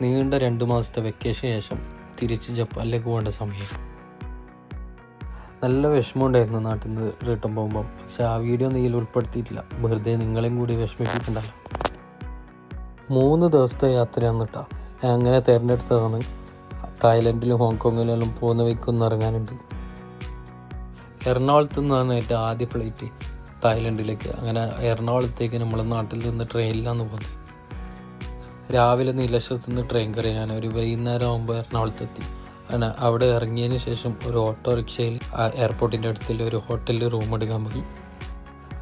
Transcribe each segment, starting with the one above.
നീണ്ട 2 മാസത്തെ വെക്കേഷൻ ശേഷം തിരിച്ച് ജപ്പാനിലേക്ക് പോകേണ്ട സമയം. നല്ല വിഷമമുണ്ടായിരുന്നു നാട്ടിൽ നിന്ന് റിട്ടേൺ പോകുമ്പം. പക്ഷെ ആ വീഡിയോ നീയിൽ ഉൾപ്പെടുത്തിയിട്ടില്ല, വെറുതെ നിങ്ങളെയും കൂടി വിഷമിപ്പിക്കണ്ടല്ലോ. 3 ദിവസത്തെ യാത്രയാണ് കേട്ടോ. ഞാൻ അങ്ങനെ തിരഞ്ഞെടുത്തതാണ്. തായ്ലൻഡിലും ഹോങ്കോങ്ങിലെല്ലാം പോകുന്ന വഴിക്കൊന്ന് ഇറങ്ങാനുണ്ട്. എറണാകുളത്ത് നിന്നാണ് എൻ്റെ ആദ്യ ഫ്ലൈറ്റ് തായ്ലൻഡിലേക്ക്. അങ്ങനെ എറണാകുളത്തേക്ക് നമ്മളെ നാട്ടിൽ നിന്ന് ട്രെയിനിലാണ് പോകുന്നത്. രാവിലെ നീലശ്വരത്ത് നിന്ന് ട്രെയിൻ കയറി ഞാൻ ഒരു വൈകുന്നേരം ആകുമ്പോൾ എറണാകുളത്തെത്തി. അങ്ങനെ അവിടെ ഇറങ്ങിയതിന് ശേഷം ഒരു ഓട്ടോറിക്ഷയിൽ എയർപോർട്ടിൻ്റെ അടുത്തുള്ള ഒരു ഹോട്ടലിൽ റൂം എടുക്കാൻ പോയി.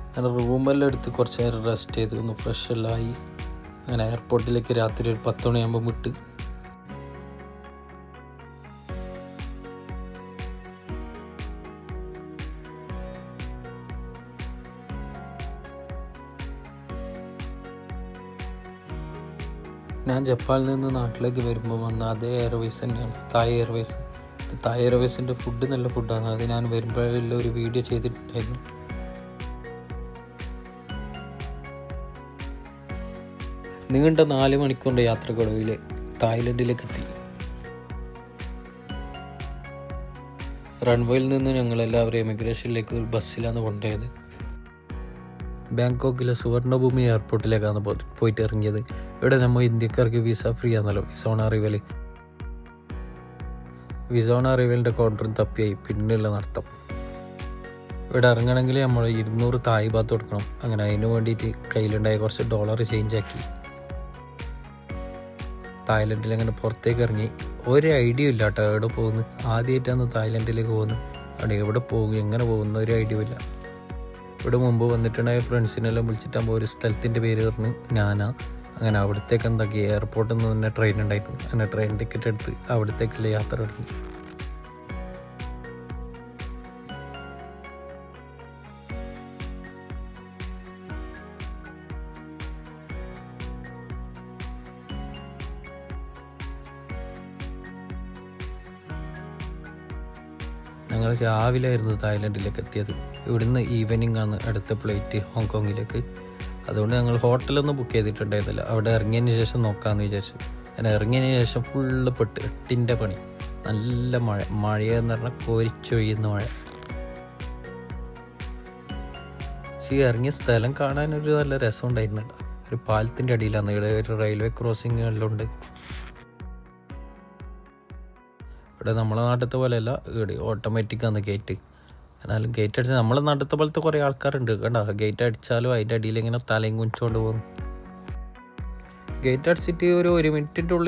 അങ്ങനെ റൂമെല്ലാം എടുത്ത് കുറച്ച് നേരം റെസ്റ്റ് ചെയ്ത് ഒന്ന് ഫ്രഷ് എല്ലാം ആയി. അങ്ങനെ എയർപോർട്ടിലേക്ക് രാത്രി ഒരു 10 മണിയാകുമ്പോൾ വിട്ട്. ഞാൻ ജപ്പാനിൽ നിന്ന് നാട്ടിലേക്ക് വരുമ്പോൾ വന്ന അതേ എയർവേസ് തന്നെയാണ് തായ് എയർവേസ്. തായ് എയർവേസിൻ്റെ ഫുഡ് നല്ല ഫുഡാണ്. അത് ഞാൻ വരുമ്പോഴെല്ലാം ഒരു വീഡിയോ ചെയ്തിട്ടുണ്ടായിരുന്നു. നീണ്ട 4 മണിക്കൂറിൻ്റെ യാത്രക്കൊടുവിൽ തായ്ലൻഡിലേക്ക് എത്തി. റൺവേയിൽ നിന്ന് ഞങ്ങളെല്ലാവരും എമിഗ്രേഷനിലേക്ക് ഒരു ബസ്സിലാണ് കൊണ്ടുപോയത്. ബാങ്കോക്കിലെ സുവർണഭൂമി എയർപോർട്ടിലേക്കാണ് പോയിട്ട് ഇറങ്ങിയത്. ഇവിടെ നമ്മൾ ഇന്ത്യക്കാർക്ക് വിസ ഫ്രീ ആണല്ലോ. വിസോൺ അറൈവലിൻ്റെ കൗണ്ടറും തപ്പിയായി പിന്നെയുള്ള നടത്തം. ഇവിടെ ഇറങ്ങണമെങ്കിൽ നമ്മൾ 200 തായ് ബാത്ത് കൊടുക്കണം. അങ്ങനെ അതിന് വേണ്ടിയിട്ട് കയ്യിലുണ്ടായ കുറച്ച് $, ചേഞ്ച് ആക്കി തായ്ലൻഡിൽ അങ്ങനെ പുറത്തേക്ക് ഇറങ്ങി. ഒരു ഐഡിയ ഇല്ല കേട്ടോ എവിടെ പോകുന്നു. ആദ്യമായിട്ടാണ് തായ്ലൻഡിലേക്ക് പോകുന്നത്. അവിടെ എവിടെ പോകും, എങ്ങനെ പോകുന്ന ഒരു ഐഡിയ ഇല്ല. ഇവിടെ മുമ്പ് വന്നിട്ടുണ്ടായ ഫ്രണ്ട്സിനെല്ലാം വിളിച്ചിട്ടാകുമ്പോൾ ഒരു സ്ഥലത്തിൻ്റെ പേര് പറഞ്ഞ് ഞാനാ. അങ്ങനെ അവിടത്തേക്ക് എന്താക്കി, എയർപോർട്ടിൽ നിന്ന് തന്നെ ട്രെയിൻ ഉണ്ടായിരുന്നു. അങ്ങനെ ട്രെയിൻ ടിക്കറ്റ് എടുത്ത് അവിടത്തേക്കുള്ള യാത്ര തുടങ്ങി. ഞങ്ങൾ രാവിലെ ആയിരുന്നു തായ്ലൻഡിലേക്ക് എത്തിയത്. ഇവിടുന്ന് ഈവനിങ് ആണ് അടുത്ത ഫ്ലൈറ്റ് ഹോങ്കോങ്ങിലേക്ക്. അതുകൊണ്ട് ഞങ്ങൾ ഹോട്ടലൊന്നും ബുക്ക് ചെയ്തിട്ടുണ്ടായിരുന്നില്ല. അവിടെ ഇറങ്ങിയതിന് ശേഷം നോക്കാമെന്ന് വിചാരിച്ചു. അങ്ങനെ ഇറങ്ങിയതിന് ശേഷം ഫുള്ള് പെട്ട് 8ൻ്റെ പണി. നല്ല മഴയെന്ന് പറഞ്ഞാൽ കോരിച്ചൊയ്യുന്ന മഴ. പക്ഷേ ഈ ഇറങ്ങിയ സ്ഥലം കാണാനൊരു നല്ല രസം ഉണ്ടായിരുന്നുണ്ട്. ഒരു പാലത്തിൻ്റെ അടിയിലാണ്. ഇവിടെ ഒരു റെയിൽവേ ക്രോസിംഗ് എല്ലാം ഉണ്ട്. ഇവിടെ നമ്മളെ നാട്ടിലത്തെ പോലെയല്ല, ഇവിടെ ഓട്ടോമാറ്റിക്കാണ് ഗേറ്റ്. എന്നാലും ഗേറ്റ് അടിച്ചാൽ നമ്മളെ നാട്ടിലത്തെ പോലത്തെ കുറേ ആൾക്കാരുണ്ട് കണ്ടോ. ഗേറ്റ് അടിച്ചാലും അതിൻ്റെ അടിയിൽ ഇങ്ങനെ തലയും കുഞ്ചുകൊണ്ട് പോകുന്നു. ഗേറ്റ് അടിച്ചിട്ട് ഒരു 1 മിനിറ്റിൻ്റെ ഉള്ളിൽ